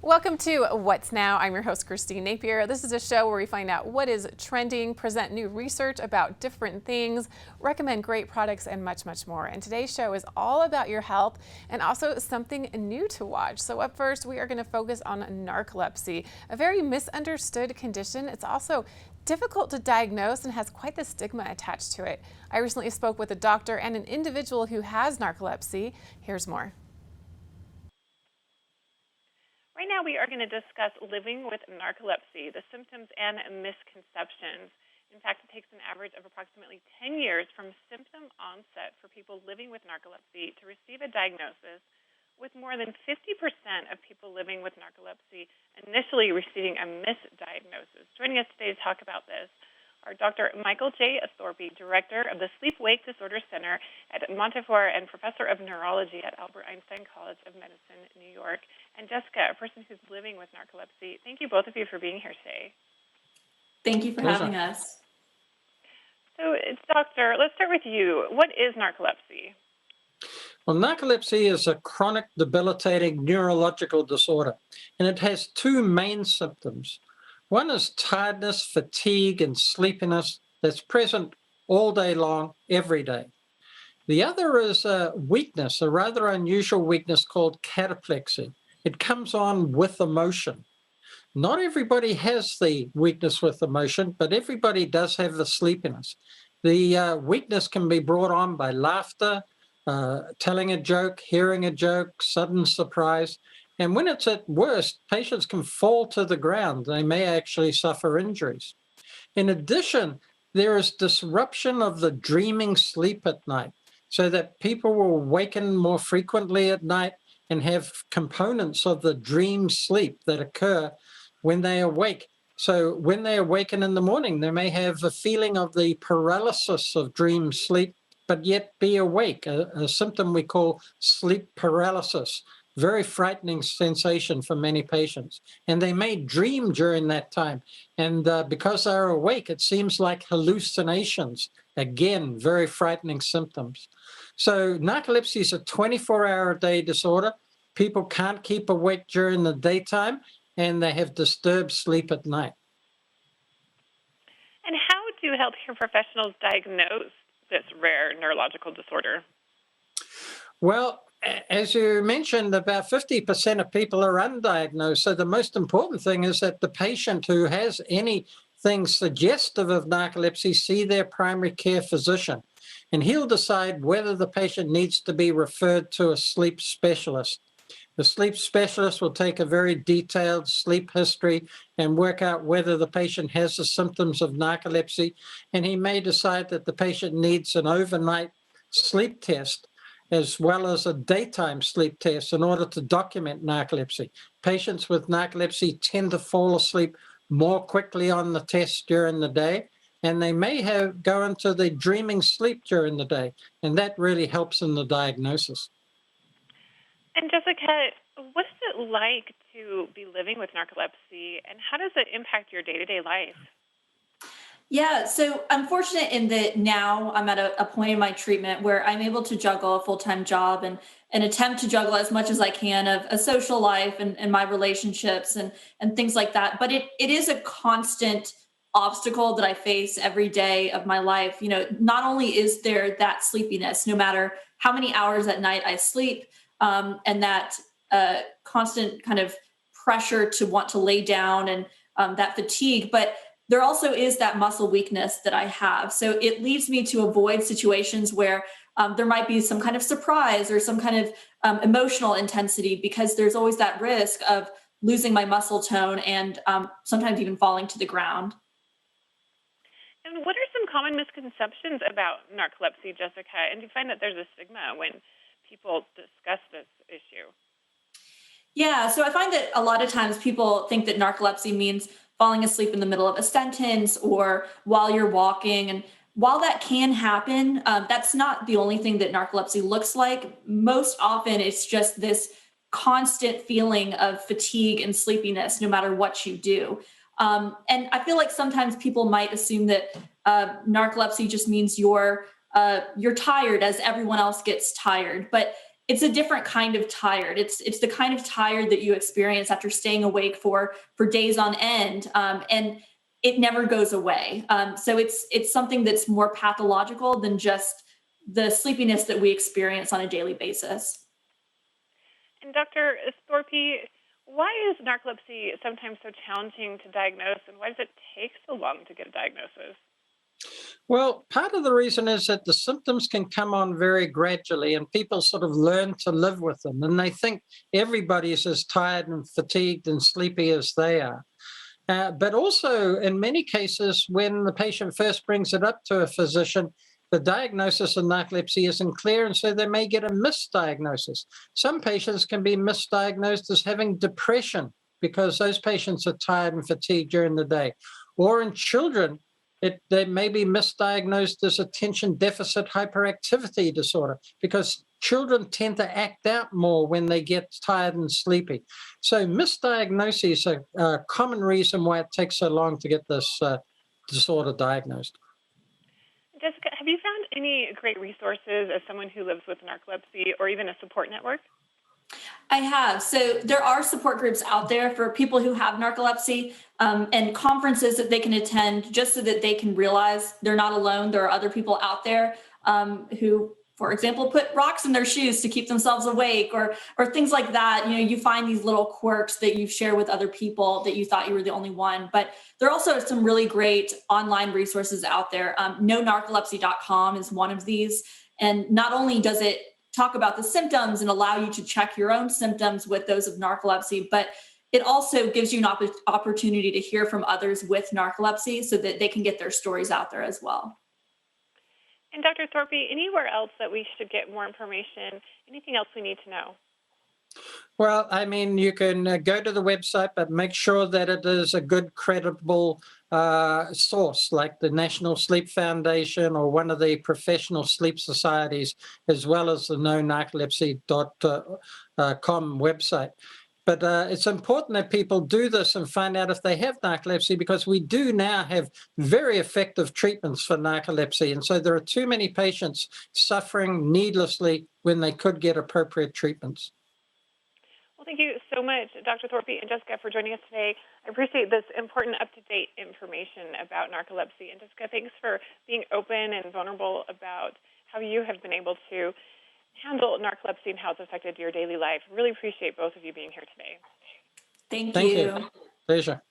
Welcome to What's Now. I'm your host, Christine Napier. This is a show where we find out what is trending, present new research about different things, recommend great products, and much, much more. And today's show is all about your health and also something new to watch. So up first, we are going to focus on narcolepsy, a very misunderstood condition. It's also difficult to diagnose and has quite the stigma attached to it. I recently spoke with a doctor and an individual who has narcolepsy. Here's more. Right now, we are going to discuss living with narcolepsy, the symptoms and misconceptions. In fact, it takes an average of approximately 10 years from symptom onset for people living with narcolepsy to receive a diagnosis, with more than 50% of people living with narcolepsy initially receiving a misdiagnosis. Joining us today to talk about this are Dr. Michael J. Thorpe, Director of the Sleep-Wake Disorder Center at Montefiore and Professor of Neurology at Albert Einstein College of Medicine, New York, and Jessica, a person who's living with narcolepsy. Thank you both of you for being here today. Thank you for having us. So, Doctor, let's start with you. What is narcolepsy? Well, narcolepsy is a chronic debilitating neurological disorder, and it has two main symptoms. One is tiredness, fatigue, and sleepiness that's present all day long, every day. The other is a weakness, a rather unusual weakness called cataplexy. It comes on with emotion. Not everybody has the weakness with emotion, but everybody does have the sleepiness. The weakness can be brought on by laughter, telling a joke, hearing a joke, sudden surprise. And when it's at worst, patients can fall to the ground. They may actually suffer injuries. In addition, there is disruption of the dreaming sleep at night, so that people will awaken more frequently at night and have components of the dream sleep that occur when they awake. So when they awaken in the morning, they may have a feeling of the paralysis of dream sleep, but yet be awake, a symptom we call sleep paralysis. Very frightening sensation for many patients. And they may dream during that time. And because they're awake, it seems like hallucinations. Again, very frightening symptoms. So narcolepsy is a 24-hour-a-day disorder. People can't keep awake during the daytime, and they have disturbed sleep at night. And how do healthcare professionals diagnose this rare neurological disorder? Well, as you mentioned, about 50% of people are undiagnosed. So the most important thing is that the patient who has anything suggestive of narcolepsy see their primary care physician, and he'll decide whether the patient needs to be referred to a sleep specialist. The sleep specialist will take a very detailed sleep history and work out whether the patient has the symptoms of narcolepsy, and he may decide that the patient needs an overnight sleep test as well as a daytime sleep test in order to document narcolepsy. Patients with narcolepsy tend to fall asleep more quickly on the test during the day, and they may go into the dreaming sleep during the day, and that really helps in the diagnosis. And Jessica, what is it like to be living with narcolepsy, and how does it impact your day-to-day life? Yeah, so I'm fortunate in that now I'm at a point in my treatment where I'm able to juggle a full-time job and attempt to juggle as much as I can of a social life and my relationships and things like that. But it is a constant obstacle that I face every day of my life. You know, not only is there that sleepiness, no matter how many hours at night I sleep, and that constant kind of pressure to want to lay down and that fatigue, but there also is that muscle weakness that I have. So it leaves me to avoid situations where there might be some kind of surprise or some kind of emotional intensity, because there's always that risk of losing my muscle tone and sometimes even falling to the ground. And what are some common misconceptions about narcolepsy, Jessica? And do you find that there's a stigma when people discuss this issue? Yeah, so I find that a lot of times people think that narcolepsy means falling asleep in the middle of a sentence or while you're walking. And while that can happen, that's not the only thing that narcolepsy looks like. Most often, it's just this constant feeling of fatigue and sleepiness, no matter what you do. And I feel like sometimes people might assume that narcolepsy just means you're tired as everyone else gets tired. But it's a different kind of tired. It's the kind of tired that you experience after staying awake for days on end, and it never goes away. So it's something that's more pathological than just the sleepiness that we experience on a daily basis. And Dr. Thorpe, why is narcolepsy sometimes so challenging to diagnose, and why does it take so long to get a diagnosis? Well, part of the reason is that the symptoms can come on very gradually and people sort of learn to live with them. And they think everybody is as tired and fatigued and sleepy as they are. But also, in many cases, when the patient first brings it up to a physician, the diagnosis of narcolepsy isn't clear, and so they may get a misdiagnosis. Some patients can be misdiagnosed as having depression because those patients are tired and fatigued during the day. Or in children, they may be misdiagnosed as attention deficit hyperactivity disorder because children tend to act out more when they get tired and sleepy. So misdiagnoses are a common reason why it takes so long to get this disorder diagnosed. Jessica, have you found any great resources as someone who lives with narcolepsy or even a support network? I have. So there are support groups out there for people who have narcolepsy, and conferences that they can attend just so that they can realize they're not alone. There are other people out there who, for example, put rocks in their shoes to keep themselves awake, or things like that. You know, you find these little quirks that you share with other people that you thought you were the only one. But there are also some really great online resources out there. KnowNarcolepsy.com is one of these. And not only does it talk about the symptoms and allow you to check your own symptoms with those of narcolepsy, but it also gives you an opportunity to hear from others with narcolepsy so that they can get their stories out there as well. And Dr. Thorpe, anywhere else that we should get more information? Anything else we need to know? Well, I mean, you can go to the website, but make sure that it is a good, credible source like the National Sleep Foundation or one of the professional sleep societies, as well as the knowNarcolepsy.com website. But it's important that people do this and find out if they have narcolepsy, because we do now have very effective treatments for narcolepsy. And so there are too many patients suffering needlessly when they could get appropriate treatments. Well, thank you so much, Dr. Thorpe and Jessica, for joining us today. I appreciate this important, up-to-date information about narcolepsy. And Jessica, thanks for being open and vulnerable about how you have been able to handle narcolepsy and how it's affected your daily life. Really appreciate both of you being here today. Thank Thank you. you. Pleasure.